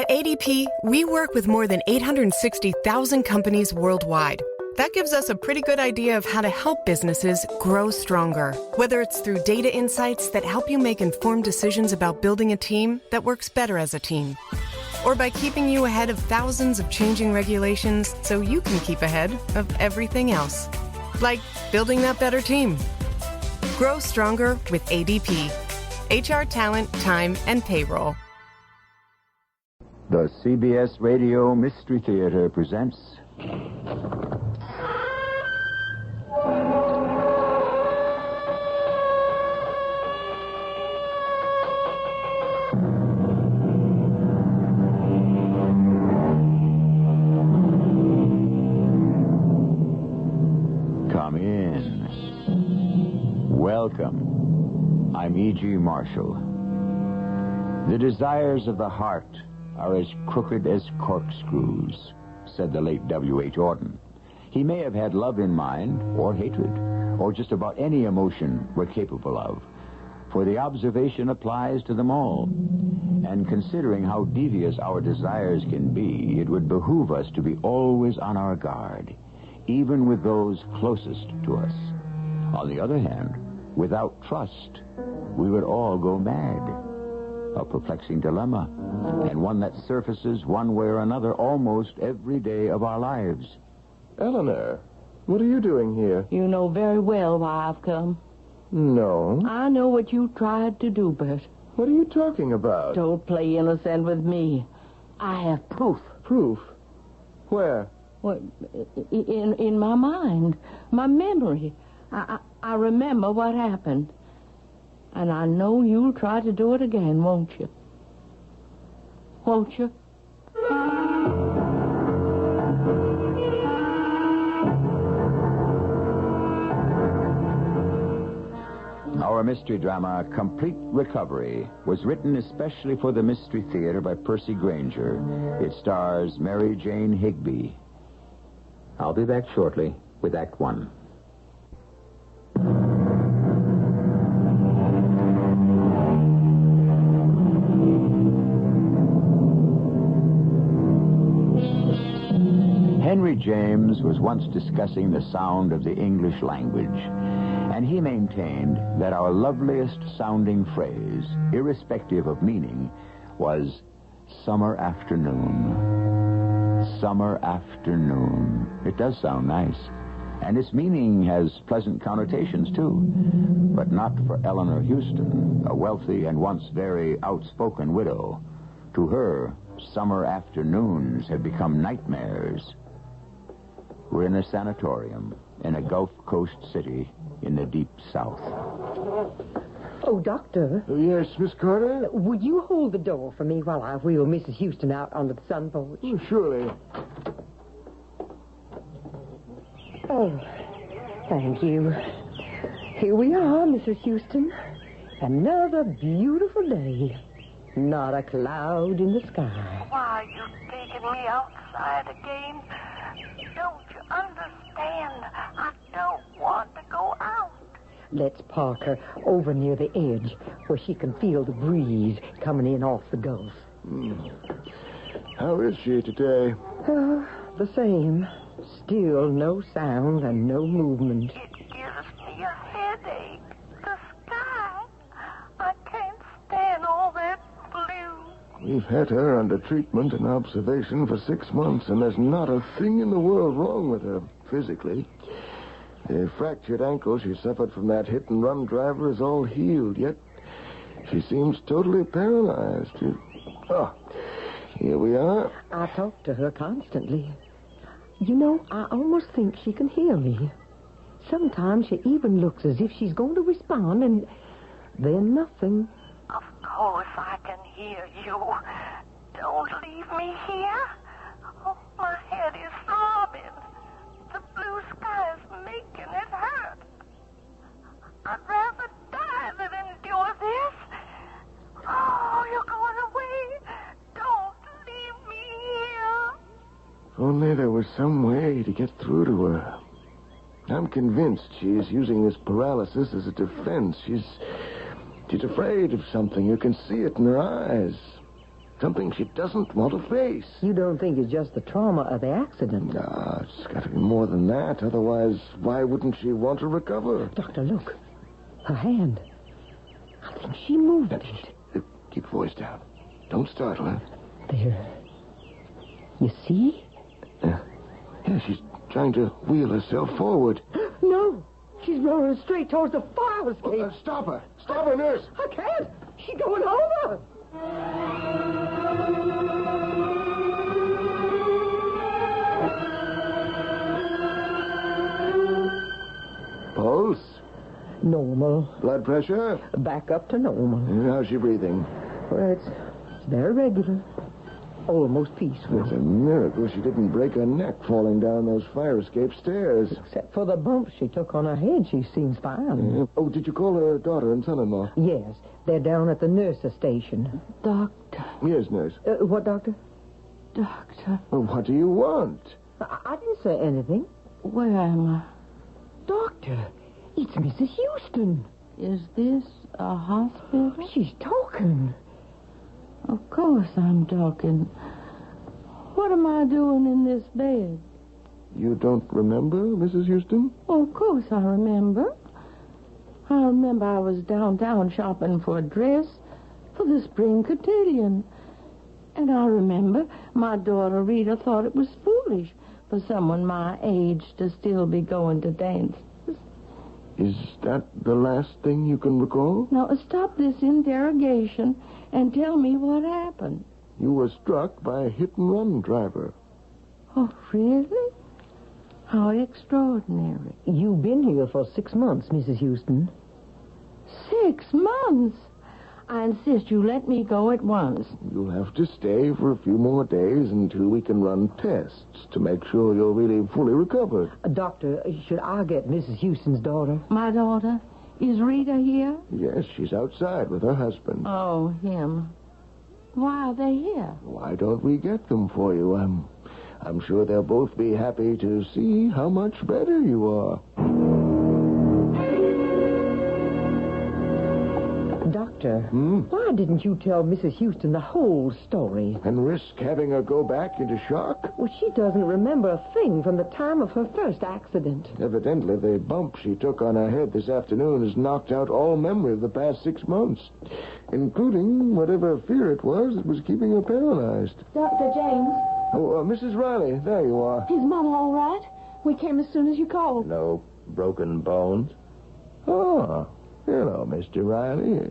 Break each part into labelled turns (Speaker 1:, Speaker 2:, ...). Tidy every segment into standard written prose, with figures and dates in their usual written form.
Speaker 1: At ADP, we work with more than 860,000 companies worldwide. That gives us a pretty good idea of how to help businesses grow stronger. Whether it's through data insights that help you make informed decisions about building a team that works better as a team, or by keeping you ahead of thousands of changing regulations so you can keep ahead of everything else. Like building that better team. Grow stronger with ADP. HR talent, time, and payroll.
Speaker 2: The CBS Radio Mystery Theater presents... Come in. Welcome. I'm E.G. Marshall. The desires of the heart are as crooked as corkscrews, said the late W.H. Auden. He may have had love in mind, or hatred, or just about any emotion we're capable of, for the observation applies to them all. And considering how devious our desires can be, it would behoove us to be always on our guard, even with those closest to us. On the other hand, without trust, we would all go mad. A perplexing dilemma, and one that surfaces one way or another almost every day of our lives.
Speaker 3: Eleanor, what are you doing here?
Speaker 4: You know very well why I've come.
Speaker 3: No.
Speaker 4: I know what you tried to do, Bert.
Speaker 3: What are you talking about?
Speaker 4: Don't play innocent with me. I have proof.
Speaker 3: Proof? Where?
Speaker 4: Well, in my mind, my memory. I remember what happened. And I know you'll try to do it again, won't you? Won't you?
Speaker 2: Our mystery drama, Complete Recovery, was written especially for the Mystery Theater by Percy Granger. It stars Mary Jane Higby. I'll be back shortly with Act One. Henry James was once discussing the sound of the English language, and he maintained that our loveliest sounding phrase, irrespective of meaning, was summer afternoon. Summer afternoon. It does sound nice, and its meaning has pleasant connotations, too, but not for Eleanor Houston, a wealthy and once very outspoken widow. To her, summer afternoons have become nightmares. We're in a sanatorium in a Gulf Coast city in the deep south.
Speaker 5: Oh, Doctor.
Speaker 3: Oh, yes, Miss Carter?
Speaker 5: Would you hold the door for me while I wheel Mrs. Houston out onto the sun porch?
Speaker 3: Oh, surely.
Speaker 5: Oh, thank you. Here we are, Mrs. Houston. Another beautiful day. Not a cloud in the sky.
Speaker 6: Why are you taking me outside again? Don't you understand? I don't want to go out.
Speaker 5: Let's park her over near the edge where she can feel the breeze coming in off the Gulf.
Speaker 3: How is she today?
Speaker 5: The same. Still no sound and no movement.
Speaker 6: It gives me a headache. The sky. I can't stand all that blue.
Speaker 3: We've had her under treatment and observation for 6 months, and there's not a thing in the world wrong with her, physically. The fractured ankle she suffered from that hit-and-run driver is all healed, yet she seems totally paralyzed. Oh, here we are.
Speaker 5: I talk to her constantly. You know, I almost think she can hear me. Sometimes she even looks as if she's going to respond, and then nothing.
Speaker 6: Of course I can hear you. Don't leave me here. Oh, my head is throbbing. The blue sky is making it hurt. I'd rather die than endure this. Oh, you're going away. Don't leave me here.
Speaker 3: If only there was some way to get through to her. I'm convinced she is using this paralysis as a defense. She's afraid of something. You can see it in her eyes. Something she doesn't want to face.
Speaker 5: You don't think it's just the trauma of the accident?
Speaker 3: No, it's got to be more than that. Otherwise, why wouldn't she want to recover?
Speaker 5: Doctor, look. Her hand. I think she moved it.
Speaker 3: Keep your voice down. Don't startle her.
Speaker 5: There. You see?
Speaker 3: Yeah, she's trying to wheel herself forward.
Speaker 5: No. She's rolling straight towards the fire escape.
Speaker 3: Stop her. Stop her, nurse.
Speaker 5: I can't. She's going over.
Speaker 3: Pulse?
Speaker 5: Normal.
Speaker 3: Blood pressure?
Speaker 5: Back up to normal.
Speaker 3: How's she breathing?
Speaker 5: Well, it's very regular. Almost peaceful.
Speaker 3: It's a miracle she didn't break her neck falling down those fire escape stairs.
Speaker 5: Except for the bump she took on her head, she seems fine.
Speaker 3: Oh, did you call her daughter and son-in-law?
Speaker 5: Yes, they're down at the nurse's station.
Speaker 4: Doctor.
Speaker 3: Yes, nurse.
Speaker 5: What, doctor?
Speaker 4: Doctor.
Speaker 3: Well, what do you want?
Speaker 5: I didn't say anything.
Speaker 4: Where am I?
Speaker 5: Doctor, it's Mrs. Houston.
Speaker 4: Is this a hospital?
Speaker 5: She's talking.
Speaker 4: Of course I'm talking. What am I doing in this bed?
Speaker 3: You don't remember, Mrs. Houston?
Speaker 4: Oh, of course I remember. I remember I was downtown shopping for a dress for the spring cotillion. And I remember my daughter Rita thought it was foolish for someone my age to still be going to dances.
Speaker 3: Is that the last thing you can recall?
Speaker 4: Now, stop this interrogation and tell me what happened.
Speaker 3: You were struck by a hit-and-run driver.
Speaker 4: Oh, really? How extraordinary.
Speaker 5: You've been here for 6 months, Mrs. Houston.
Speaker 4: 6 months? I insist you let me go at once.
Speaker 3: You'll have to stay for a few more days until we can run tests to make sure you're really fully recovered.
Speaker 5: Doctor, should I get Mrs. Houston's daughter?
Speaker 4: My daughter? Is Rita here?
Speaker 3: Yes, she's outside with her husband.
Speaker 4: Oh, him. Why are they here?
Speaker 3: Why don't we get them for you? I'm sure they'll both be happy to see how much better you are.
Speaker 5: Doctor, why didn't you tell Mrs. Houston the whole story?
Speaker 3: And risk having her go back into shock?
Speaker 5: Well, she doesn't remember a thing from the time of her first accident.
Speaker 3: Evidently, the bump she took on her head this afternoon has knocked out all memory of the past 6 months, including whatever fear it was that was keeping her paralyzed.
Speaker 7: Dr. James.
Speaker 3: Oh, Mrs. Riley, there you are.
Speaker 7: Is Mama all right? We came as soon as you called.
Speaker 2: No broken bones? Oh, hello, Mr. Riley.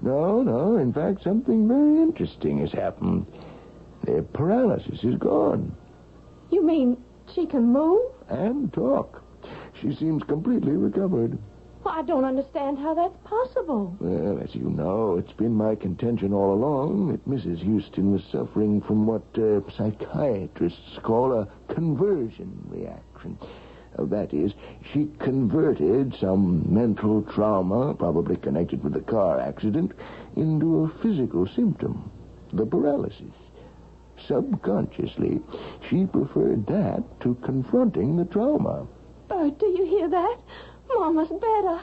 Speaker 2: No. In fact, something very interesting has happened. The paralysis is gone.
Speaker 7: You mean she can move?
Speaker 2: And talk. She seems completely recovered.
Speaker 7: Well, I don't understand how that's possible.
Speaker 3: Well, as you know, it's been my contention all along that Mrs. Houston was suffering from what psychiatrists call a conversion reaction. That is, she converted some mental trauma, probably connected with the car accident, into a physical symptom, the paralysis. Subconsciously, she preferred that to confronting the trauma.
Speaker 7: Bert, do you hear that? Mama's better.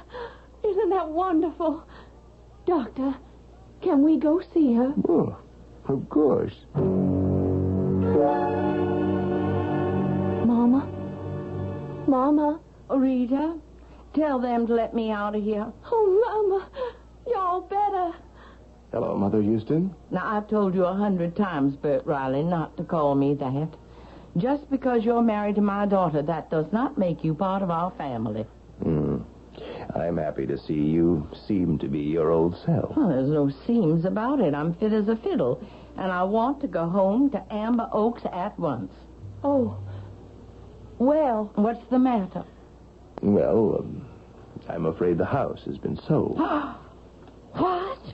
Speaker 7: Isn't that wonderful? Doctor, can we go see her?
Speaker 3: Oh, of course.
Speaker 7: Mama?
Speaker 4: Rita, tell them to let me out of here.
Speaker 7: Oh, Mama, y'all better.
Speaker 3: Hello, Mother Houston.
Speaker 4: Now, I've told you 100 times, Bert Riley, not to call me that. Just because you're married to my daughter, that does not make you part of our family.
Speaker 2: I'm happy to see you seem to be your old self.
Speaker 4: Well, there's no seams about it. I'm fit as a fiddle, and I want to go home to Amber Oaks at once.
Speaker 7: Oh, well.
Speaker 4: What's the matter?
Speaker 2: Well, I'm afraid the house has been sold.
Speaker 7: What?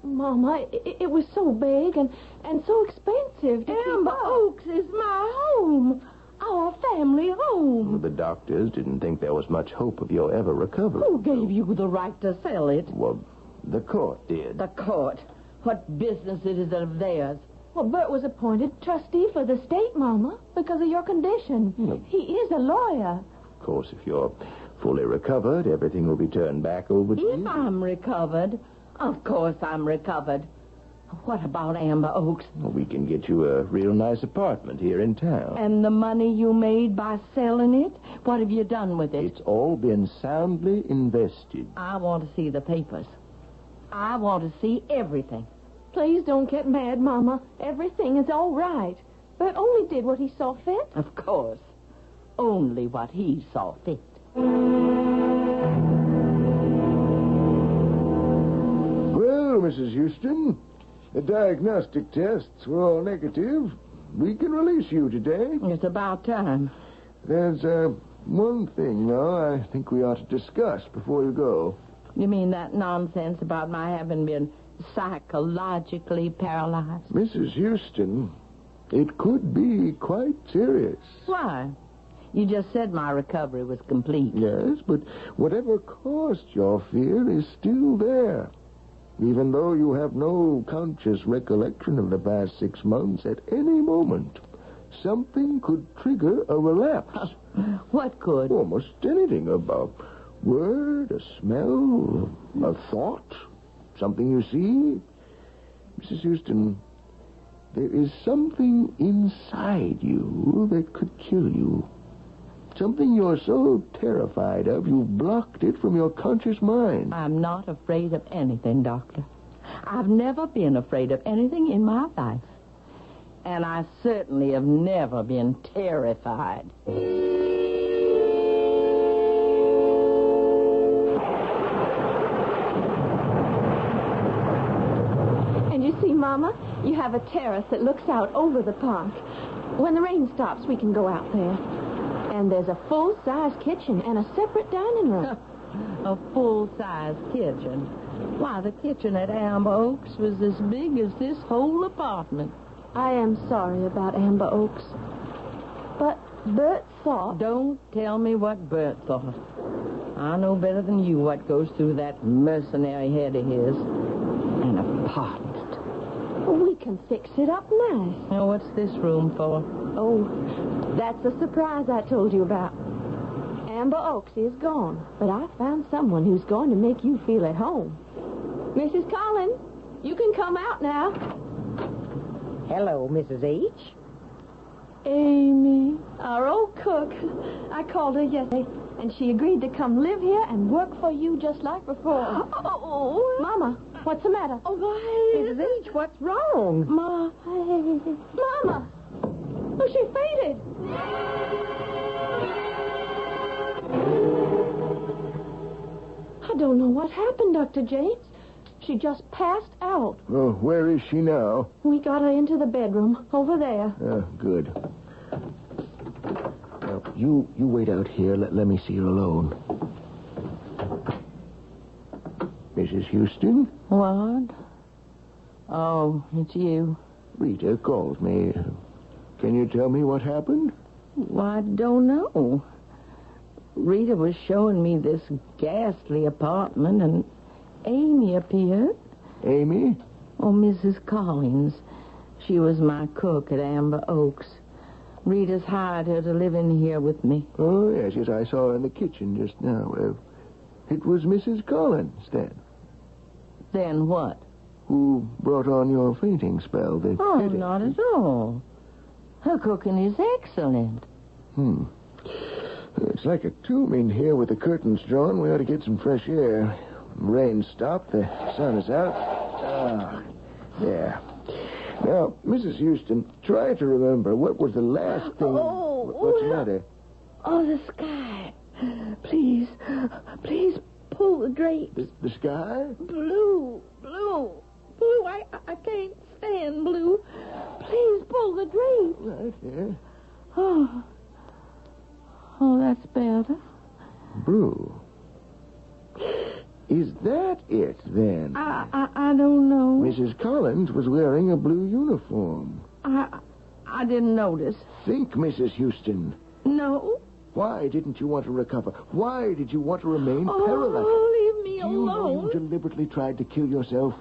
Speaker 7: Mama, it was so big and so expensive.
Speaker 4: Amber Oaks is my home. Our family home.
Speaker 2: The doctors didn't think there was much hope of your ever recovering.
Speaker 4: Who gave you the right to sell it?
Speaker 2: Well, the court did.
Speaker 4: The court. What business it is of theirs?
Speaker 7: Well, Bert was appointed trustee for the state, Mama, because of your condition. He is a lawyer.
Speaker 2: Of course, if you're fully recovered, everything will be turned back over to you.
Speaker 4: If I'm recovered, of course I'm recovered. What about Amber Oaks?
Speaker 3: Well, we can get you a real nice apartment here in town.
Speaker 4: And the money you made by selling it? What have you done with it?
Speaker 3: It's all been soundly invested.
Speaker 4: I want to see the papers. I want to see everything.
Speaker 7: Please don't get mad, Mama. Everything is all right. Bert only did what he saw fit.
Speaker 4: Of course. Only what he saw fit.
Speaker 3: Well, Mrs. Houston, the diagnostic tests were all negative. We can release you today.
Speaker 4: It's about time.
Speaker 3: There's one thing, though, I think we ought to discuss before you go.
Speaker 4: You mean that nonsense about my having been psychologically paralyzed?
Speaker 3: Mrs. Houston, it could be quite serious.
Speaker 4: Why? You just said my recovery was complete.
Speaker 3: Yes, but whatever caused your fear is still there. Even though you have no conscious recollection of the past 6 months, at any moment, something could trigger a relapse.
Speaker 4: What could?
Speaker 3: Almost anything. A word, a smell, a thought, something you see. Mrs. Houston, there is something inside you that could kill you. Something you're so terrified of, you've blocked it from your conscious mind.
Speaker 4: I'm not afraid of anything, Doctor. I've never been afraid of anything in my life. And I certainly have never been terrified.
Speaker 7: And you see, Mama, you have a terrace that looks out over the park. When the rain stops, we can go out there. And there's a full-size kitchen and a separate dining room.
Speaker 4: A full-size kitchen. Why, the kitchen at Amber Oaks was as big as this whole apartment.
Speaker 7: I am sorry about Amber Oaks. But Bert thought...
Speaker 4: Don't tell me what Bert thought. I know better than you what goes through that mercenary head of his. An apartment.
Speaker 7: We can fix it up nice.
Speaker 4: Now, what's this room for?
Speaker 7: Oh, that's the surprise I told you about. Amber Oaks is gone, but I found someone who's going to make you feel at home. Mrs. Collins, you can come out now.
Speaker 5: Hello, Mrs. H.
Speaker 7: Amy, our old cook. I called her yesterday, and she agreed to come live here and work for you just like before.
Speaker 5: Oh,
Speaker 7: Mama, what's the matter?
Speaker 5: oh, why, Mrs. H., what's wrong?
Speaker 7: Mama. Oh, she fainted. I don't know what happened, Dr. James. She just passed out.
Speaker 3: Oh, where is she now?
Speaker 7: We got her into the bedroom over there.
Speaker 3: Good. Now, you wait out here. Let me see her alone. Mrs. Houston?
Speaker 4: What? Oh, it's you.
Speaker 3: Rita called me. Can you tell me what happened?
Speaker 4: Well, I don't know. Rita was showing me this ghastly apartment, and Amy appeared.
Speaker 3: Amy?
Speaker 4: Oh, Mrs. Collins. She was my cook at Amber Oaks. Rita's hired her to live in here with me.
Speaker 3: Oh, yes, I saw her in the kitchen just now. It was Mrs. Collins, then.
Speaker 4: Then what?
Speaker 3: Who brought on your fainting spell?
Speaker 4: Oh, not at all. Her cooking is excellent.
Speaker 3: It's like a tomb in here with the curtains drawn. We ought to get some fresh air. Rain stopped. The sun is out. There. Now, Mrs. Houston, try to remember what was the last thing... What's the matter?
Speaker 4: Oh, the sky. Please pull the drapes.
Speaker 3: The sky?
Speaker 4: Blue. I can't stand blue. Please pull the drapes.
Speaker 3: Right here.
Speaker 4: Oh, that's better.
Speaker 3: Blue. Is that it, then?
Speaker 4: I don't know.
Speaker 3: Mrs. Collins was wearing a blue uniform.
Speaker 4: I didn't notice.
Speaker 3: Think, Mrs. Houston.
Speaker 4: No.
Speaker 3: Why didn't you want to recover? Why did you want to remain paralyzed?
Speaker 4: Oh, leave me
Speaker 3: Do you know
Speaker 4: alone.
Speaker 3: you deliberately tried to kill yourself?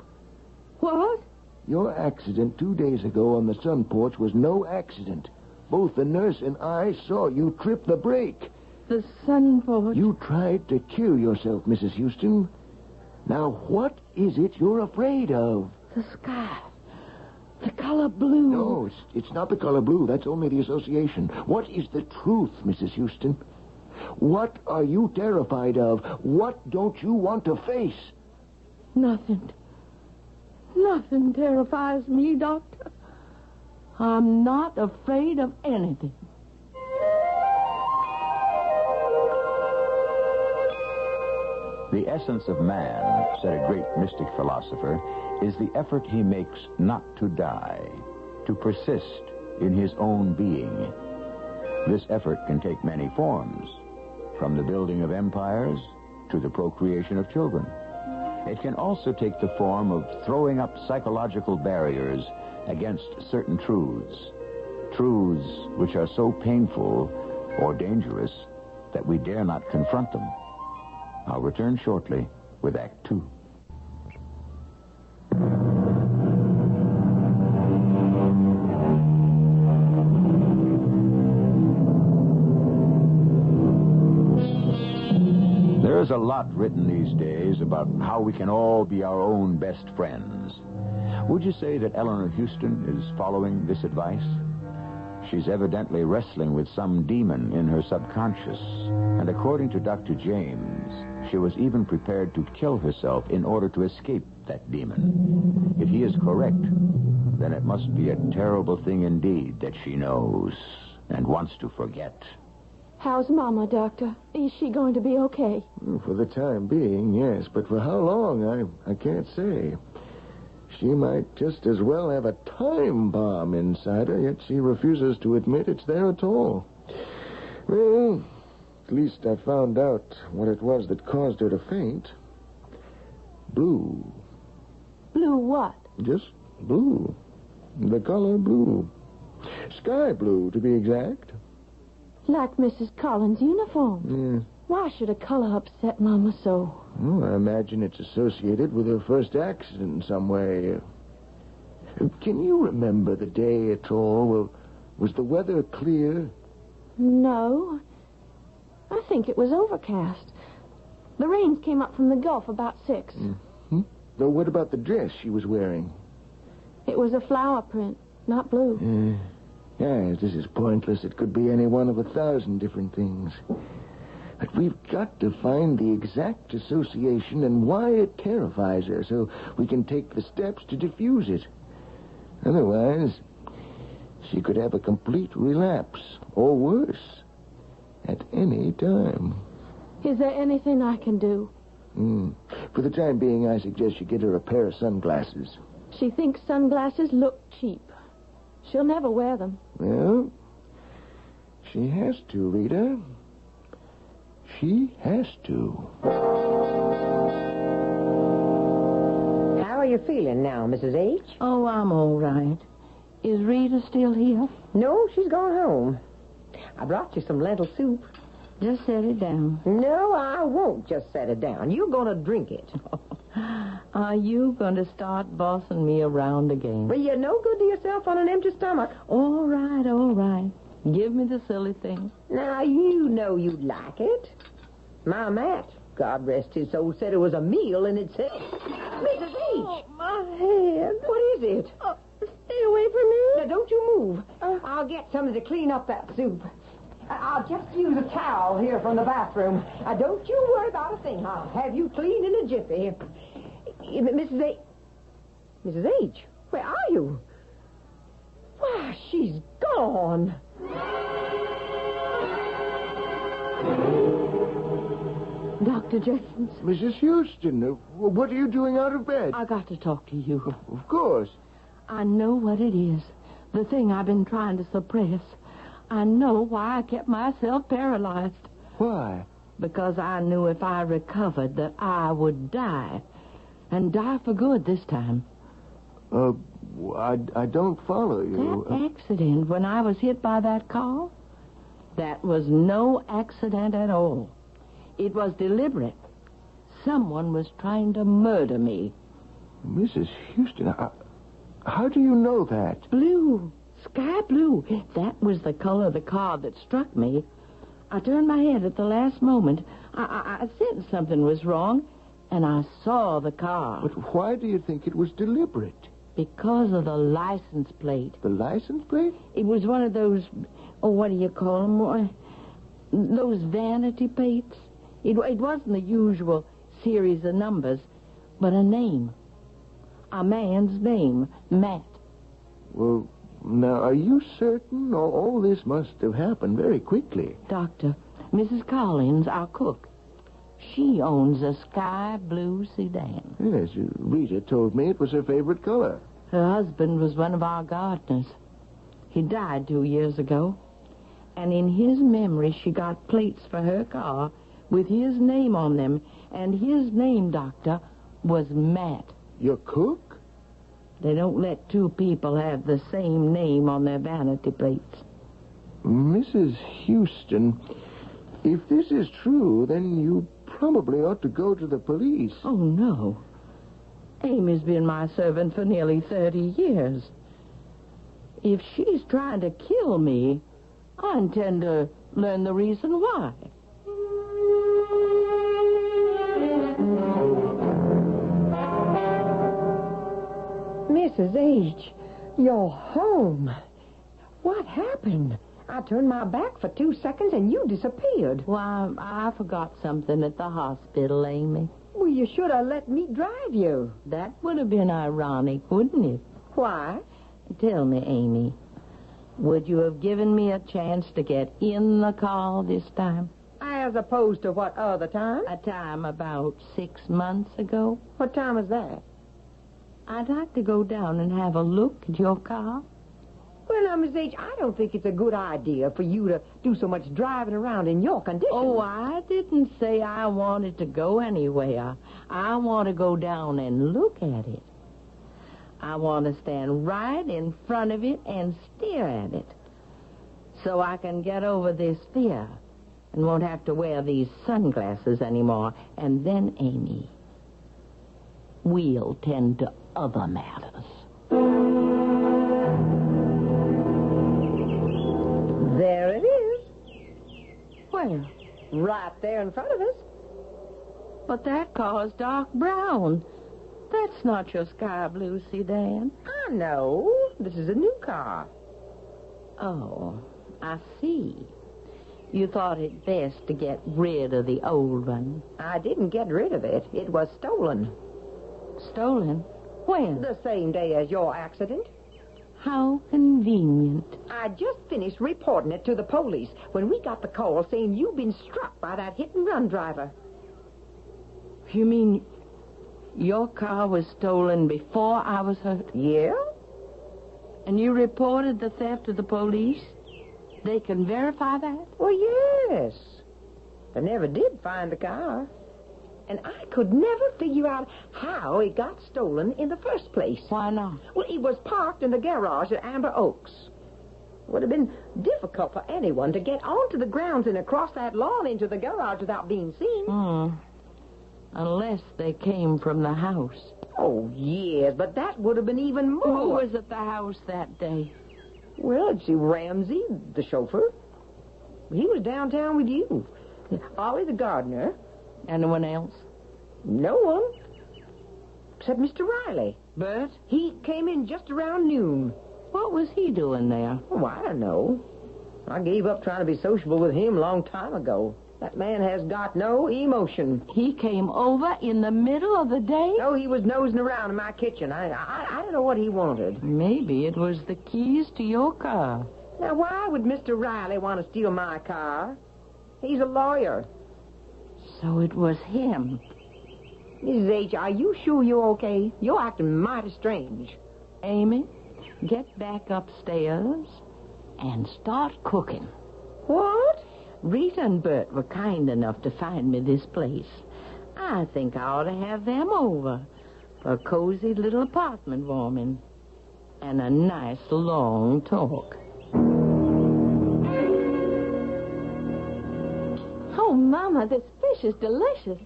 Speaker 4: What?
Speaker 3: Your accident 2 days ago on the sun porch was no accident. Both the nurse and I saw you trip the brake.
Speaker 4: The sun porch.
Speaker 3: You tried to kill yourself, Mrs. Houston. Now, what is it you're afraid of?
Speaker 4: The sky. The color blue.
Speaker 3: No, it's not the color blue. That's only the association. What is the truth, Mrs. Houston? What are you terrified of? What don't you want to face?
Speaker 4: Nothing. Nothing terrifies me, Doctor. I'm not afraid of anything.
Speaker 2: The essence of man, said a great mystic philosopher, is the effort he makes not to die, to persist in his own being. This effort can take many forms, from the building of empires to the procreation of children. It can also take the form of throwing up psychological barriers against certain truths which are so painful or dangerous that we dare not confront them. I'll return shortly with Act Two. There's a lot written these days about how we can all be our own best friends. Would you say that Eleanor Houston is following this advice? She's evidently wrestling with some demon in her subconscious, and according to Dr. James, she was even prepared to kill herself in order to escape that demon. If he is correct, then it must be a terrible thing indeed that she knows and wants to forget.
Speaker 7: How's Mama, Doctor? Is she going to be okay?
Speaker 3: Well, for the time being, yes. But for how long, I can't say. She might just as well have a time bomb inside her, yet she refuses to admit it's there at all. Well, at least I found out what it was that caused her to faint. Blue.
Speaker 7: Blue what?
Speaker 3: Just blue. The color blue. Sky blue, to be exact.
Speaker 7: Like Mrs. Collins' uniform.
Speaker 3: Yeah.
Speaker 7: Why should a color upset Mama so?
Speaker 3: Oh, I imagine it's associated with her first accident in some way. Can you remember the day at all? Well, was the weather clear?
Speaker 7: No. I think it was overcast. The rains came up from the Gulf about 6.
Speaker 3: Mm-hmm. Though what about the dress she was wearing?
Speaker 7: It was a flower print, not blue.
Speaker 3: Yes, this is pointless. It could be any one of 1,000 different things. But we've got to find the exact association and why it terrifies her so we can take the steps to diffuse it. Otherwise, she could have a complete relapse, or worse, at any time.
Speaker 7: Is there anything I can do?
Speaker 3: For the time being, I suggest you get her a pair of sunglasses.
Speaker 7: She thinks sunglasses look cheap. She'll never wear them.
Speaker 3: Well, she has to, Rita. She has to.
Speaker 5: How are you feeling now, Mrs. H?
Speaker 4: Oh, I'm all right. Is Rita still here?
Speaker 5: No, she's gone home. I brought you some lentil soup.
Speaker 4: Just set it down.
Speaker 5: No, I won't just set it down. You're going to drink it.
Speaker 4: Are you going to start bossing me around again?
Speaker 5: Well, you're no good to yourself on an empty stomach.
Speaker 4: All right, all right. Give me the silly thing.
Speaker 5: Now, you know you'd like it. My Matt, God rest his soul, said it was a meal in itself. Mrs. H!
Speaker 4: Oh, my head.
Speaker 5: What is it?
Speaker 7: Stay away from me.
Speaker 5: Now, don't you move. I'll get somebody to clean up that soup. I'll just use a towel here from the bathroom. Don't you worry about a thing. I'll have you clean in a jiffy. Mrs. H. Mrs. H, where are you? Why, she's gone.
Speaker 7: Dr. Jeffens.
Speaker 3: Mrs. Houston, what are you doing out of bed?
Speaker 4: I got to talk to you.
Speaker 3: Of course.
Speaker 4: I know what it is. The thing I've been trying to suppress. I know why I kept myself paralyzed.
Speaker 3: Why?
Speaker 4: Because I knew if I recovered that I would die. And die for good this time.
Speaker 3: I don't follow you.
Speaker 4: That accident when I was hit by that car, that was no accident at all. It was deliberate. Someone was trying to murder me.
Speaker 3: Mrs. Houston, how do you know that?
Speaker 4: Blue. Sky blue. That was the color of the car that struck me. I turned my head at the last moment. I sensed something was wrong, and I saw the car.
Speaker 3: But why do you think it was deliberate?
Speaker 4: Because of the license plate.
Speaker 3: The license plate?
Speaker 4: It was one of those, what do you call them? Those vanity plates. It wasn't the usual series of numbers, but a name. A man's name, Matt.
Speaker 3: Well, now, are you certain all this must have happened very quickly?
Speaker 4: Doctor, Mrs. Collins, our cook, she owns a sky blue sedan.
Speaker 3: Yes, Rita told me it was her favorite color.
Speaker 4: Her husband was one of our gardeners. He died 2 years ago. And in his memory, she got plates for her car with his name on them. And his name, Doctor, was Matt.
Speaker 3: Your cook?
Speaker 4: They don't let two people have the same name on their vanity plates.
Speaker 3: Mrs. Houston, if this is true, then you probably ought to go to the police.
Speaker 4: Oh, no. Amy's been my servant for nearly 30 years. If she's trying to kill me, I intend to learn the reason why.
Speaker 5: Mrs. H., you're home. What happened? I turned my back for 2 seconds and you disappeared.
Speaker 4: Why, I forgot something at the hospital, Amy.
Speaker 5: Well, you should have let me drive you.
Speaker 4: That would have been ironic, wouldn't it?
Speaker 5: Why?
Speaker 4: Tell me, Amy, would you have given me a chance to get in the car this time?
Speaker 5: As opposed to what other time?
Speaker 4: A time about 6 months ago.
Speaker 5: What time was that?
Speaker 4: I'd like to go down and have a look at your car.
Speaker 5: Well, now, Miss H., I don't think it's a good idea for you to do so much driving around in your condition.
Speaker 4: Oh, I didn't say I wanted to go anywhere. I want to go down and look at it. I want to stand right in front of it and stare at it so I can get over this fear and won't have to wear these sunglasses anymore. And then, Amy, we'll tend to other matters.
Speaker 5: There it is.
Speaker 4: Where?
Speaker 5: Right there in front of us.
Speaker 4: But that car's dark brown. That's not your sky blue sedan.
Speaker 5: I know. This is a new car.
Speaker 4: Oh, I see. You thought it best to get rid of the old one.
Speaker 5: I didn't get rid of it. It was stolen.
Speaker 4: Stolen? When?
Speaker 5: The same day as your accident.
Speaker 4: How convenient.
Speaker 5: I just finished reporting it to the police when we got the call saying you've been struck by that hit-and-run driver.
Speaker 4: You mean your car was stolen before I was hurt?
Speaker 5: Yeah?
Speaker 4: And you reported the theft to the police? They can verify that?
Speaker 5: Well, yes. They never did find the car. And I could never figure out how it got stolen in the first place.
Speaker 4: Why not?
Speaker 5: Well, it was parked in the garage at Amber Oaks. It would have been difficult for anyone to get onto the grounds and across that lawn into the garage without being seen.
Speaker 4: Unless they came from the house.
Speaker 5: Oh, yes, but that would have been even more.
Speaker 4: Who was at the house that day?
Speaker 5: Well, it's Ramsey, the chauffeur. He was downtown with you. Ollie, the gardener.
Speaker 4: Anyone else?
Speaker 5: No one. Except Mr. Riley.
Speaker 4: Bert?
Speaker 5: He came in just around noon.
Speaker 4: What was he doing there?
Speaker 5: Oh, I don't know. I gave up trying to be sociable with him a long time ago. That man has got no emotion.
Speaker 4: He came over in the middle of the day?
Speaker 5: No, he was nosing around in my kitchen. I don't know what he wanted.
Speaker 4: Maybe it was the keys to your car.
Speaker 5: Now, why would Mr. Riley want to steal my car? He's a lawyer.
Speaker 4: So it was him.
Speaker 5: Mrs. H., are you sure you're okay? You're acting mighty strange.
Speaker 4: Amy, get back upstairs and start cooking.
Speaker 5: What?
Speaker 4: Rita and Bert were kind enough to find me this place. I think I ought to have them over for a cozy little apartment warming and a nice long talk.
Speaker 7: Oh, Mama, this fish is delicious.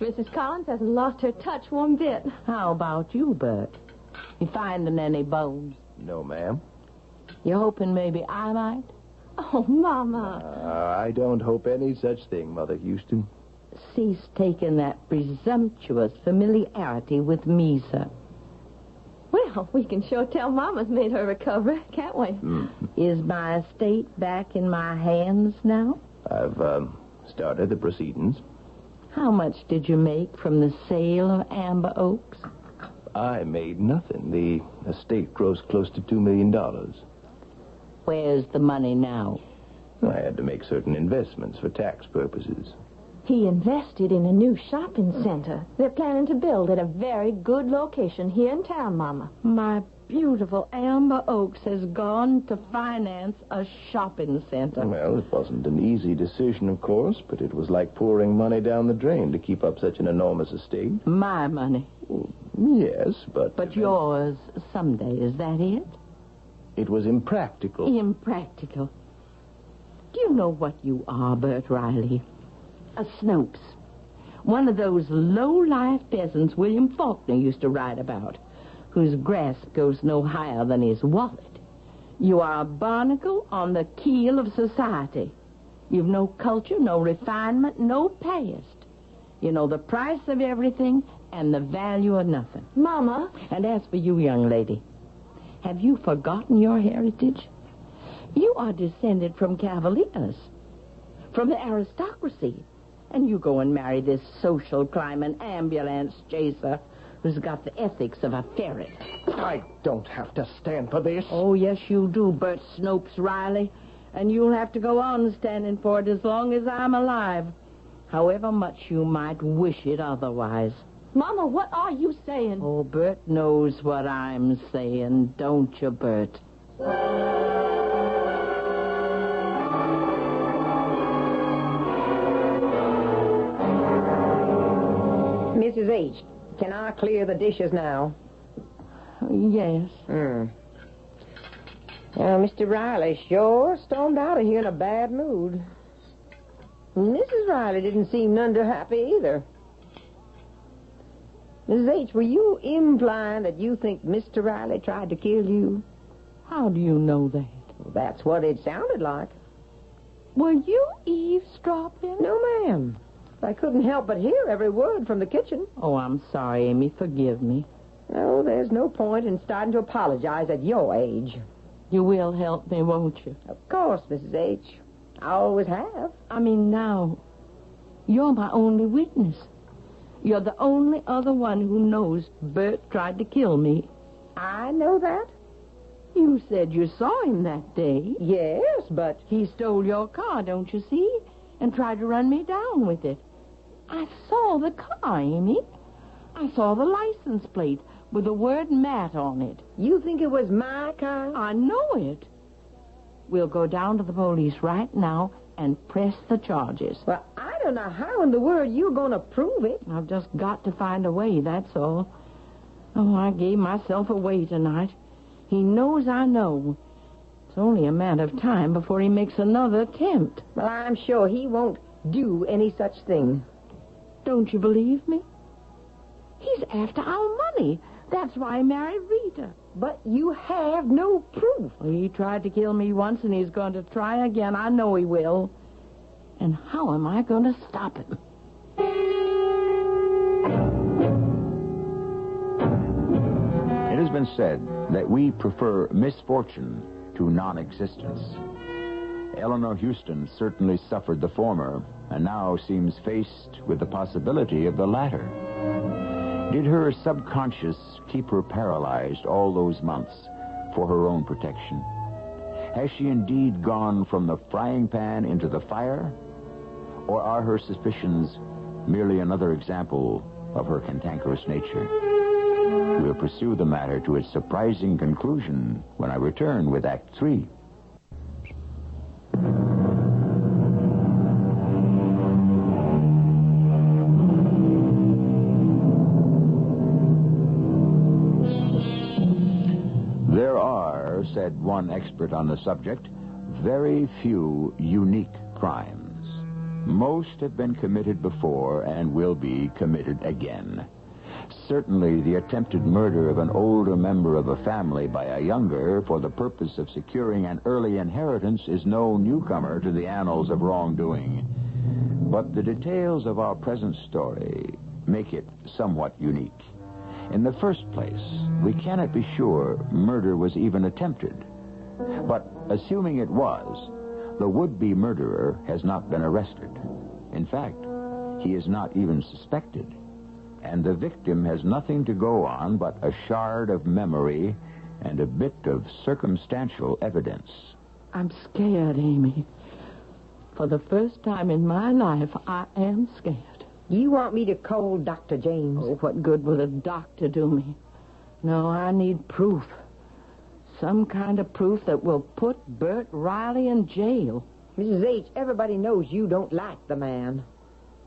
Speaker 7: Mrs. Collins hasn't lost her touch one bit.
Speaker 4: How about you, Bert? You finding any bones?
Speaker 3: No, ma'am.
Speaker 4: You hoping maybe I might?
Speaker 7: Oh, Mama.
Speaker 3: I don't hope any such thing, Mother Houston.
Speaker 4: Cease taking that presumptuous familiarity with me, sir.
Speaker 7: Well, Well, we can sure tell Mama's made her recovery, can't we?
Speaker 4: Is my estate back in my hands now?
Speaker 3: I've started the proceedings.
Speaker 4: How much did you make from the sale of Amber Oaks?
Speaker 3: I made nothing. The estate grossed close to $2 million.
Speaker 4: Where's the money now?
Speaker 3: I had to make certain investments for tax purposes.
Speaker 7: He invested in a new shopping center. They're planning to build at a very good location here in town, Mama.
Speaker 4: My beautiful Amber Oaks has gone to finance a shopping center.
Speaker 3: Well, it wasn't an easy decision, of course, but it was like pouring money down the drain to keep up such an enormous estate.
Speaker 4: My money.
Speaker 3: Well, yes, but...
Speaker 4: But yours someday, is that it?
Speaker 3: It was impractical.
Speaker 4: Impractical. Do you know what you are, Bert Riley? A Snopes. One of those low-life peasants William Faulkner used to write about, whose grasp goes no higher than his wallet. You are a barnacle on the keel of society. You've no culture, no refinement, no past. You know the price of everything and the value of nothing.
Speaker 7: Mama.
Speaker 4: And as for you, young lady, have you forgotten your heritage? You are descended from cavaliers, from the aristocracy. And you go and marry this social climb, an ambulance chaser who's got the ethics of a ferret.
Speaker 3: I don't have to stand for this.
Speaker 4: Oh, yes, you do, Bert Snopes Riley. And you'll have to go on standing for it as long as I'm alive, however much you might wish it otherwise.
Speaker 7: Mama, what are you saying?
Speaker 4: Oh, Bert knows what I'm saying, don't you, Bert?
Speaker 5: Mrs. H., can I clear the dishes now?
Speaker 4: Yes.
Speaker 5: Mr. Riley sure stormed out of here in a bad mood. Mrs. Riley didn't seem none too happy either. Mrs. H., were you implying that you think Mr. Riley tried to kill you?
Speaker 4: How do you know that?
Speaker 5: Well, that's what it sounded like.
Speaker 4: Were you eavesdropping?
Speaker 5: No, ma'am. I couldn't help but hear every word from the kitchen.
Speaker 4: Oh, I'm sorry, Amy. Forgive me.
Speaker 5: No, there's no point in starting to apologize at your age.
Speaker 4: You will help me, won't you?
Speaker 5: Of course, Mrs. H. I always have.
Speaker 4: I mean, now, you're my only witness. You're the only other one who knows Bert tried to kill me.
Speaker 5: I know that.
Speaker 4: You said you saw him that day.
Speaker 5: Yes, but...
Speaker 4: He stole your car, don't you see? And tried to run me down with it. I saw the car, Amy. I saw the license plate with the word Matt on it.
Speaker 5: You think it was my car?
Speaker 4: I know it. We'll go down to the police right now and press the charges.
Speaker 5: Well, I don't know how in the world you're going to prove it.
Speaker 4: I've just got to find a way, that's all. Oh, I gave myself away tonight. He knows I know. It's only a matter of time before he makes another attempt.
Speaker 5: Well, I'm sure he won't do any such thing.
Speaker 4: Don't you believe me? He's after our money. That's why he married Rita.
Speaker 5: But you have no proof.
Speaker 4: Well, he tried to kill me once, and he's going to try again. I know he will. And how am I going to stop him?
Speaker 2: It has been said that we prefer misfortune to non-existence. Eleanor Houston certainly suffered the former, and now seems faced with the possibility of the latter. Did her subconscious keep her paralyzed all those months for her own protection? Has she indeed gone from the frying pan into the fire? Or are her suspicions merely another example of her cantankerous nature? We'll pursue the matter to its surprising conclusion when I return with Act 3. There are, said one expert on the subject, very few unique crimes. Most have been committed before and will be committed again. Certainly, the attempted murder of an older member of a family by a younger for the purpose of securing an early inheritance is no newcomer to the annals of wrongdoing. But the details of our present story make it somewhat unique. In the first place, we cannot be sure murder was even attempted. But assuming it was, the would-be murderer has not been arrested. In fact, he is not even suspected. And the victim has nothing to go on but a shard of memory and a bit of circumstantial evidence.
Speaker 4: I'm scared, Amy. For the first time in my life, I am scared.
Speaker 5: You want me to call Dr. James?
Speaker 4: Oh, what good will a doctor do me? No, I need proof. Some kind of proof that will put Bert Riley in jail.
Speaker 5: Mrs. H., everybody knows you don't like the man.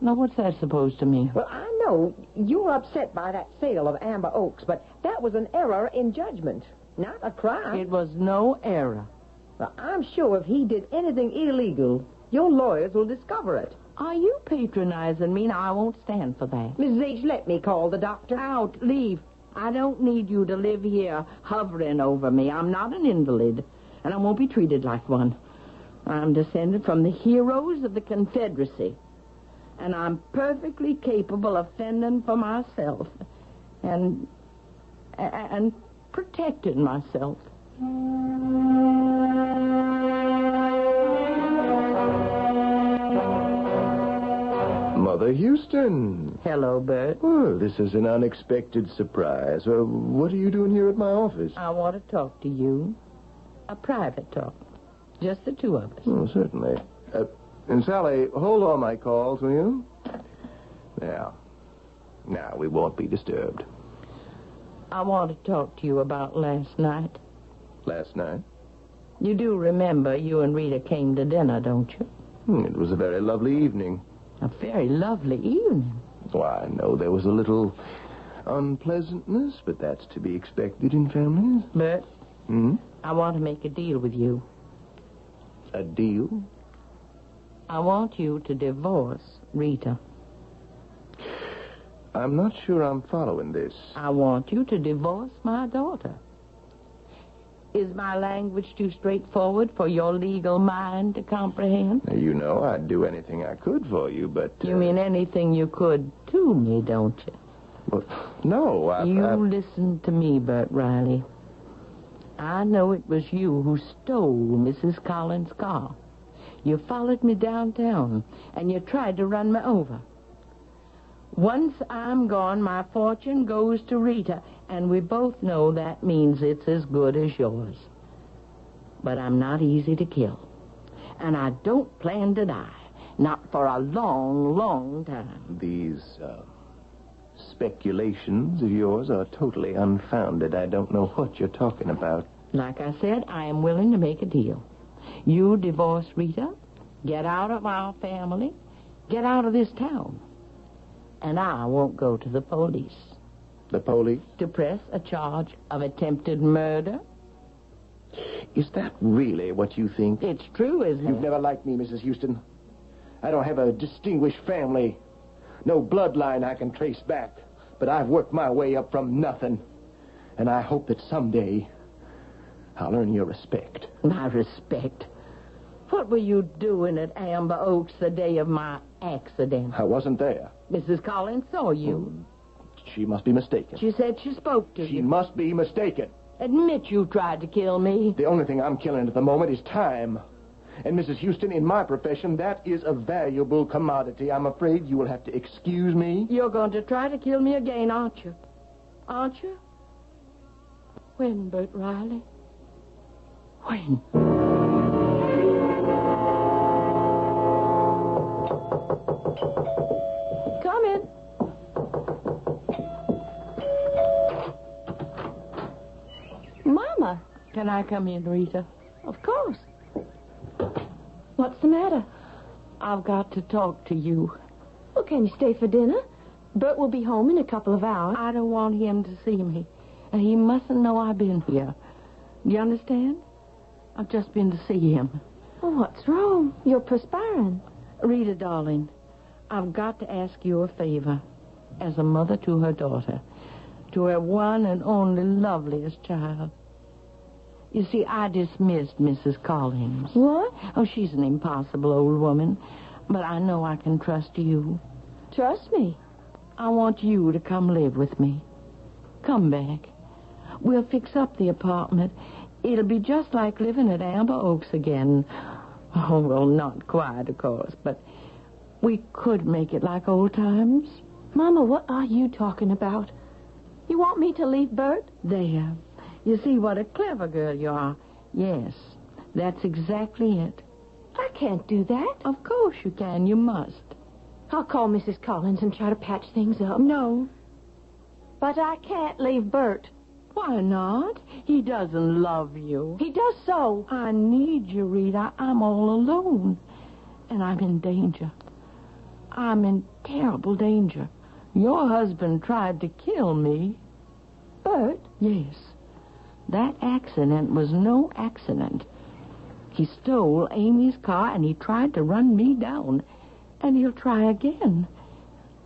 Speaker 4: Now, what's that supposed to mean?
Speaker 5: Well, I know you're upset by that sale of Amber Oaks, but that was an error in judgment, not a crime.
Speaker 4: It was no error.
Speaker 5: Well, I'm sure if he did anything illegal, your lawyers will discover it.
Speaker 4: Are you patronizing me? Now, I won't stand for that.
Speaker 5: Mrs. H., let me call the doctor.
Speaker 4: Out. Leave. I don't need you to live here hovering over me. I'm not an invalid, and I won't be treated like one. I'm descended from the heroes of the Confederacy, and I'm perfectly capable of fending for myself and protecting myself.
Speaker 3: Mother Houston.
Speaker 4: Hello, Bert.
Speaker 3: Well, this is an unexpected surprise. What are you doing here at my office?
Speaker 4: I want to talk to you. A private talk. Just the two of us.
Speaker 3: Oh, certainly. And Sally, hold all my calls, will you? Now, we won't be disturbed.
Speaker 4: I want to talk to you about last night.
Speaker 3: Last night?
Speaker 4: You do remember you and Rita came to dinner, don't you?
Speaker 3: It was a very lovely evening.
Speaker 4: A very lovely evening.
Speaker 3: Why, I know there was a little unpleasantness, but that's to be expected in families.
Speaker 4: Bert,
Speaker 3: Hmm?
Speaker 4: I want to make a deal with you.
Speaker 3: A deal?
Speaker 4: I want you to divorce Rita.
Speaker 3: I'm not sure I'm following this.
Speaker 4: I want you to divorce my daughter. Is my language too straightforward for your legal mind to comprehend?
Speaker 3: Now, you know I'd do anything I could for you, but...
Speaker 4: You mean anything you could to me, don't you?
Speaker 3: Well, no,
Speaker 4: You listen to me, Bert Riley. I know it was you who stole Mrs. Collins' car. You followed me downtown, and you tried to run me over. Once I'm gone, my fortune goes to Rita, and we both know that means it's as good as yours. But I'm not easy to kill, and I don't plan to die, not for a long, long time.
Speaker 3: These speculations of yours are totally unfounded. I don't know what you're talking about.
Speaker 4: Like I said, I am willing to make a deal. You divorce Rita, get out of our family, get out of this town. And I won't go to the police.
Speaker 3: The police?
Speaker 4: To press a charge of attempted murder.
Speaker 3: Is that really what you think?
Speaker 4: It's true, isn't it?
Speaker 3: You've never liked me, Mrs. Houston. I don't have a distinguished family. No bloodline I can trace back. But I've worked my way up from nothing. And I hope that someday I'll earn your respect.
Speaker 4: My respect? What were you doing at Amber Oaks the day of my accident?
Speaker 3: I wasn't there.
Speaker 4: Mrs. Collins saw you.
Speaker 3: She must be mistaken.
Speaker 4: She said she spoke to
Speaker 3: She
Speaker 4: you.
Speaker 3: must be mistaken.
Speaker 4: Admit you tried to kill me.
Speaker 3: The only thing I'm killing at the moment is time. And, Mrs. Houston, in my profession, that is a valuable commodity. I'm afraid you will have to excuse me.
Speaker 4: You're going to try to kill me again, aren't you? Aren't you? When, Bert Riley? When?
Speaker 7: Come in. Mama.
Speaker 4: Can I come in, Rita?
Speaker 7: Of course. What's the matter?
Speaker 4: I've got to talk to you.
Speaker 7: Well, can you stay for dinner? Bert will be home in a couple of hours.
Speaker 4: I don't want him to see me. And he mustn't know I've been here. Do you understand? I've just been to see him.
Speaker 7: Well, what's wrong? You're perspiring.
Speaker 4: Rita, darling, I've got to ask you a favor. As a mother to her daughter. To her one and only loveliest child. You see, I dismissed Mrs. Collins.
Speaker 7: What?
Speaker 4: Oh, she's an impossible old woman. But I know I can trust you.
Speaker 7: Trust me.
Speaker 4: I want you to come live with me. Come back. We'll fix up the apartment. It'll be just like living at Amber Oaks again. Oh, well, not quite, of course, but we could make it like old times.
Speaker 7: Mama, what are you talking about? You want me to leave Bert?
Speaker 4: There. You see what a clever girl you are. Yes, that's exactly it.
Speaker 7: I can't do that.
Speaker 4: Of course you can. You must.
Speaker 7: I'll call Mrs. Collins and try to patch things up.
Speaker 4: No.
Speaker 7: But I can't leave Bert.
Speaker 4: Why not? He doesn't love you.
Speaker 7: He does so.
Speaker 4: I need you, Rita. I'm all alone. And I'm in danger. I'm in terrible danger. Your husband tried to kill me.
Speaker 7: Bert?
Speaker 4: Yes. That accident was no accident. He stole Amy's car and he tried to run me down. And he'll try again.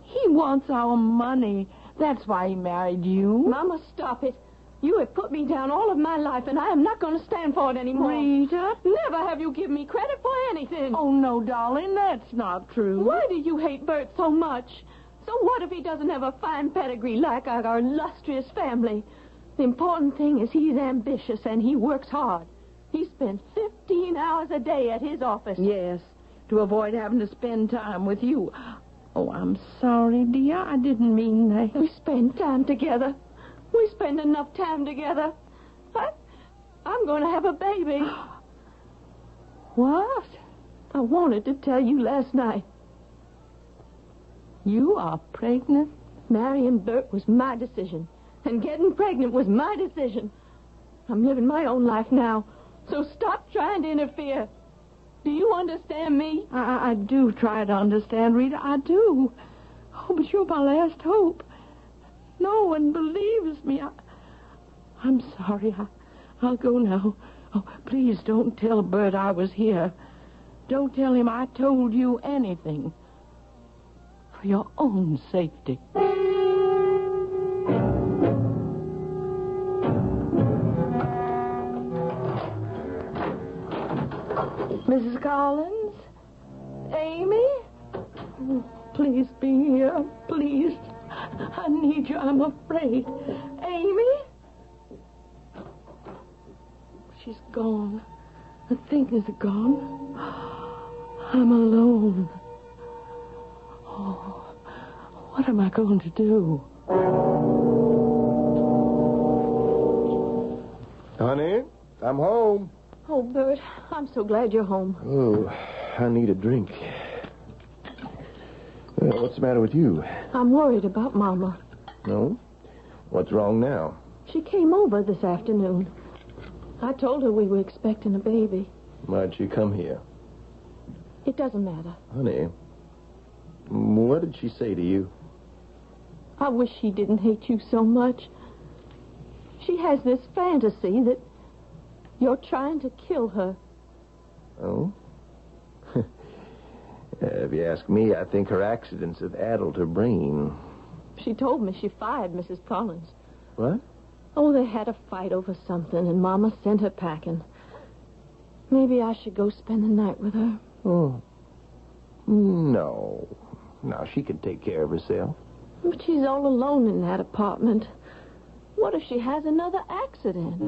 Speaker 4: He wants our money. That's why he married you.
Speaker 7: Mama, stop it. You have put me down all of my life, and I am not going to stand for it anymore.
Speaker 4: Rita?
Speaker 7: Never have you given me credit for anything.
Speaker 4: Oh, no, darling, that's not true.
Speaker 7: Why do you hate Bert so much? So what if he doesn't have a fine pedigree like our illustrious family? The important thing is he's ambitious and he works hard. He spends 15 hours a day at his office.
Speaker 4: Yes, to avoid having to spend time with you. Oh, I'm sorry, dear. I didn't mean that.
Speaker 7: We spend time together. We spend enough time together. I'm going to have a baby.
Speaker 4: What?
Speaker 7: I wanted to tell you last night.
Speaker 4: You are pregnant?
Speaker 7: Marrying Bert was my decision, and getting pregnant was my decision. I'm living my own life now, so stop trying to interfere. Do you understand me?
Speaker 4: I do try to understand, Rita. I do. Oh, but you're my last hope. No one believes me. I'm sorry. I'll go now. Oh, please don't tell Bert I was here. Don't tell him I told you anything. For your own safety. Mrs. Collins? Amy? Please be here. Please. I need you. I'm afraid. Amy? She's gone. The things are gone. I'm alone. Oh, what am I going to do?
Speaker 3: Honey, I'm home.
Speaker 7: Oh, Bert, I'm so glad you're home.
Speaker 3: Oh, I need a drink. Well, what's the matter with you?
Speaker 7: I'm worried about Mama.
Speaker 3: No? What's wrong now?
Speaker 7: She came over this afternoon. I told her we were expecting a baby.
Speaker 3: Why'd she come here?
Speaker 7: It doesn't matter.
Speaker 3: Honey, what did she say to you?
Speaker 7: I wish she didn't hate you so much. She has this fantasy that you're trying to kill her.
Speaker 3: Oh? If you ask me, I think her accidents have addled her brain.
Speaker 7: She told me she fired Mrs. Collins.
Speaker 3: What?
Speaker 7: Oh, they had a fight over something, and Mama sent her packing. Maybe I should go spend the night with her.
Speaker 3: Oh. No. No, she can take care of herself.
Speaker 7: But she's all alone in that apartment. What if she has another accident?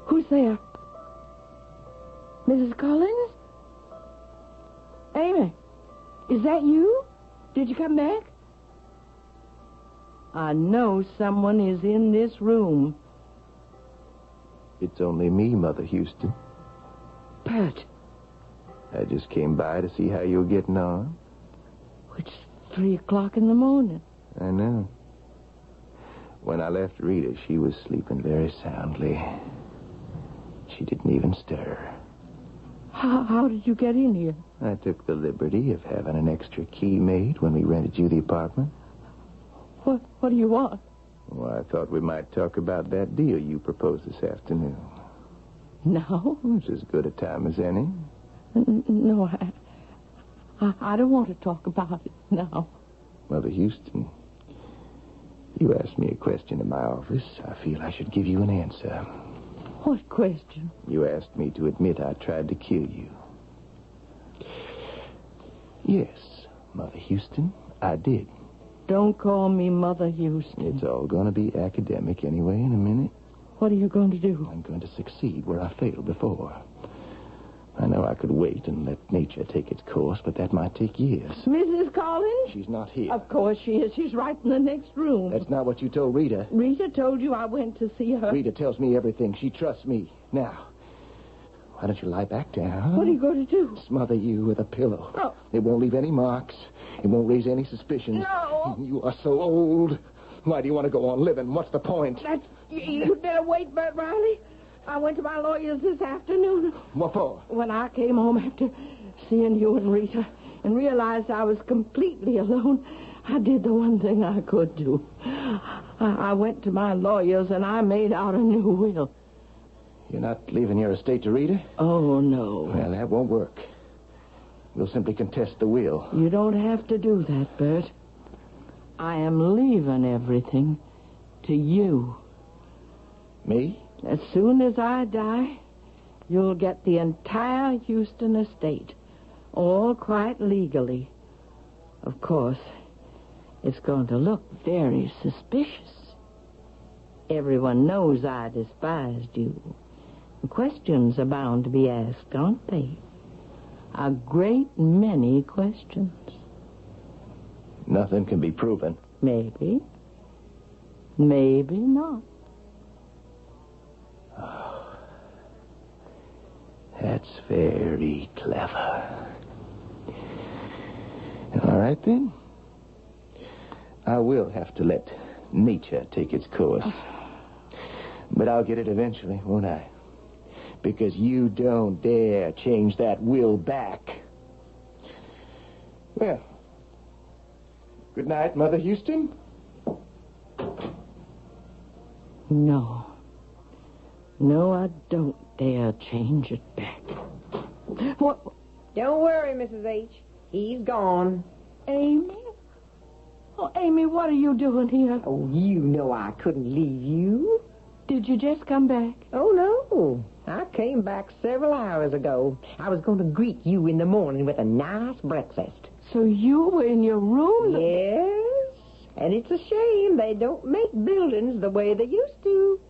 Speaker 4: Who's there? Mrs. Collins? Amy, is that you? Did you come back? I know someone is in this room.
Speaker 3: It's only me, Mother Houston.
Speaker 4: Bert.
Speaker 3: I just came by to see how you were getting on.
Speaker 4: It's 3 o'clock in the morning.
Speaker 3: I know. When I left Rita, she was sleeping very soundly. She didn't even stir.
Speaker 4: How did you get in here?
Speaker 3: I took the liberty of having an extra key made when we rented you the apartment.
Speaker 4: What do you want?
Speaker 3: Well, I thought we might talk about that deal you proposed this afternoon.
Speaker 4: No?
Speaker 3: It's as good a time as any.
Speaker 4: No, I don't want to talk about it now.
Speaker 3: Mother Houston, you asked me a question in my office. I feel I should give you an answer.
Speaker 4: What question?
Speaker 3: You asked me to admit I tried to kill you. Yes, Mother Houston, I did.
Speaker 4: Don't call me Mother Houston.
Speaker 3: It's all going to be academic anyway in a minute.
Speaker 4: What are you going to do?
Speaker 3: I'm going to succeed where I failed before. I know I could wait and let nature take its course, but that might take years.
Speaker 4: Mrs. Collins?
Speaker 3: She's not here.
Speaker 4: Of course she is. She's right in the next room.
Speaker 3: That's not what you told Rita.
Speaker 4: Rita told you I went to see her.
Speaker 3: Rita tells me everything. She trusts me. Now, why don't you lie back down?
Speaker 4: What are you going to do?
Speaker 3: Smother you with a pillow.
Speaker 4: Oh.
Speaker 3: It won't leave any marks. It won't raise any suspicions.
Speaker 4: No.
Speaker 3: You are so old. Why do you want to go on living? What's the point?
Speaker 4: You'd better wait, Bert Riley. I went to my lawyer's this afternoon.
Speaker 3: What for?
Speaker 4: When I came home after seeing you and Rita and realized I was completely alone, I did the one thing I could do. I went to my lawyer's and I made out a new will.
Speaker 3: You're not leaving your estate to Rita?
Speaker 4: Oh, no.
Speaker 3: Well, that won't work. We'll simply contest the will.
Speaker 4: You don't have to do that, Bert. I am leaving everything to you.
Speaker 3: Me?
Speaker 4: As soon as I die, you'll get the entire Houston estate, all quite legally. Of course, it's going to look very suspicious. Everyone knows I despised you. Questions are bound to be asked, aren't they? A great many questions.
Speaker 3: Nothing can be proven.
Speaker 4: Maybe. Maybe not.
Speaker 3: Oh, that's very clever. All right, then. I will have to let nature take its course. But I'll get it eventually, won't I? Because you don't dare change that will back. Well, good night, Mother Houston.
Speaker 4: No. No, I don't dare change it back. What?
Speaker 5: Don't worry, Mrs. H. He's gone.
Speaker 4: Amy? Oh, Amy, what are you doing here?
Speaker 5: Oh, you know I couldn't leave you.
Speaker 4: Did you just come back?
Speaker 5: Oh, no. I came back several hours ago. I was going to greet you in the morning with a nice breakfast.
Speaker 4: So you were in your room?
Speaker 5: Yes. And it's a shame they don't make buildings the way they used to.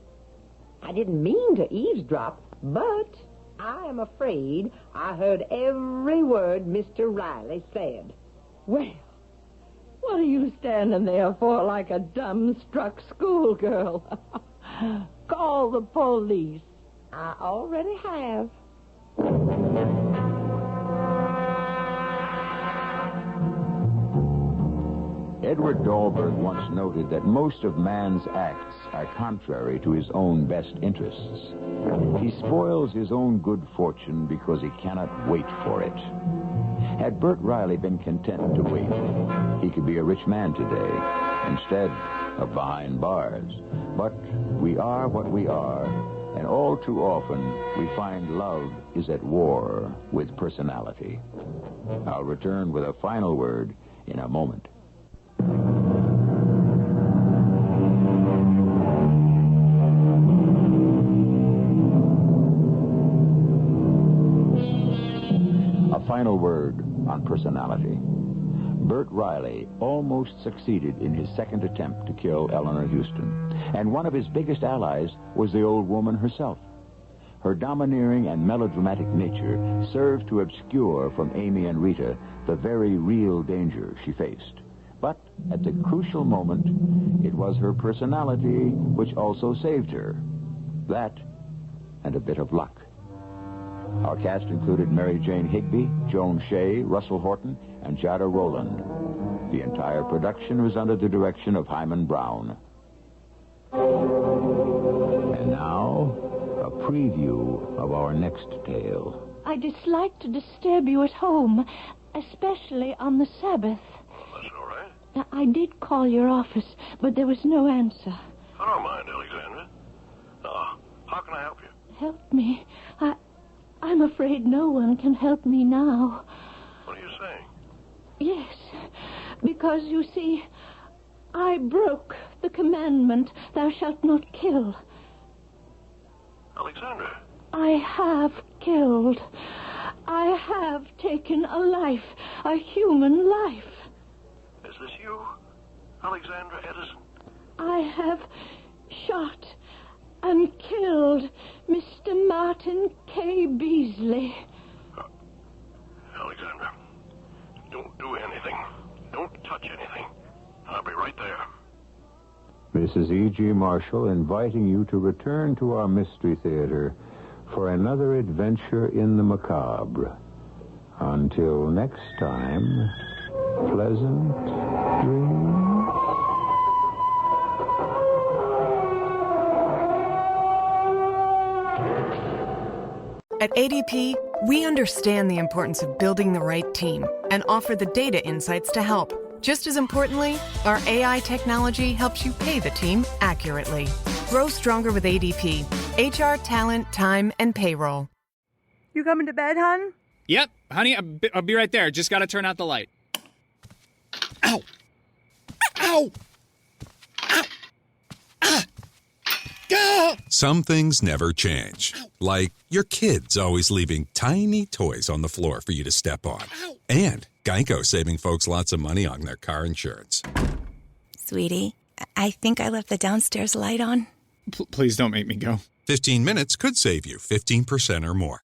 Speaker 5: I didn't mean to eavesdrop, but I am afraid I heard every word Mr. Riley said.
Speaker 4: Well, what are you standing there for like a dumbstruck schoolgirl? Call the police.
Speaker 5: I already have.
Speaker 2: Edward Dahlberg once noted that most of man's acts are contrary to his own best interests. He spoils his own good fortune because he cannot wait for it. Had Bert Riley been content to wait, he could be a rich man today, instead of behind bars. But we are what we are, and all too often we find love is at war with personality. I'll return with a final word in a moment. A final word on personality. Bert Riley almost succeeded in his second attempt to kill Eleanor Houston, and one of his biggest allies was the old woman herself. Her domineering and melodramatic nature served to obscure from Amy and Rita the very real danger she faced. But at the crucial moment, it was her personality which also saved her. That and a bit of luck. Our cast included Mary Jane Higby, Joan Shea, Russell Horton, and Jada Rowland. The entire production was under the direction of Hyman Brown. And now, a preview of our next tale.
Speaker 8: I dislike to disturb you at home, especially on the Sabbath.
Speaker 9: Well, that's all right.
Speaker 8: Now, I did call your office, but there was no answer.
Speaker 9: I don't mind, Alexandra. How can I help you?
Speaker 8: Help me. I'm afraid no one can help me now.
Speaker 9: What are you saying?
Speaker 8: Yes, because, you see, I broke the commandment, thou shalt not kill.
Speaker 9: Alexandra.
Speaker 8: I have killed. I have taken a life, a human life.
Speaker 9: Is this you, Alexandra Edison?
Speaker 8: I have shot and killed Mr. Martin K. Beasley.
Speaker 9: Alexandra, don't do anything. Don't touch anything. I'll be right there.
Speaker 2: This is E.G. Marshall inviting you to return to our Mystery Theater for another adventure in the macabre. Until next time, pleasant dreams.
Speaker 1: At ADP, we understand the importance of building the right team and offer the data insights to help. Just as importantly, our AI technology helps you pay the team accurately. Grow stronger with ADP. HR, talent, time, and payroll.
Speaker 10: You coming to bed, hon?
Speaker 11: Yep, honey, I'll be right there. Just gotta turn out the light. Ow! Ow! Ow! Ah! Gah!
Speaker 12: Some things never change. Like your kids always leaving tiny toys on the floor for you to step on. And Geico saving folks lots of money on their car insurance.
Speaker 13: Sweetie, I think I left the downstairs light on.
Speaker 11: Please don't make me go.
Speaker 12: 15 minutes could save you 15% or more.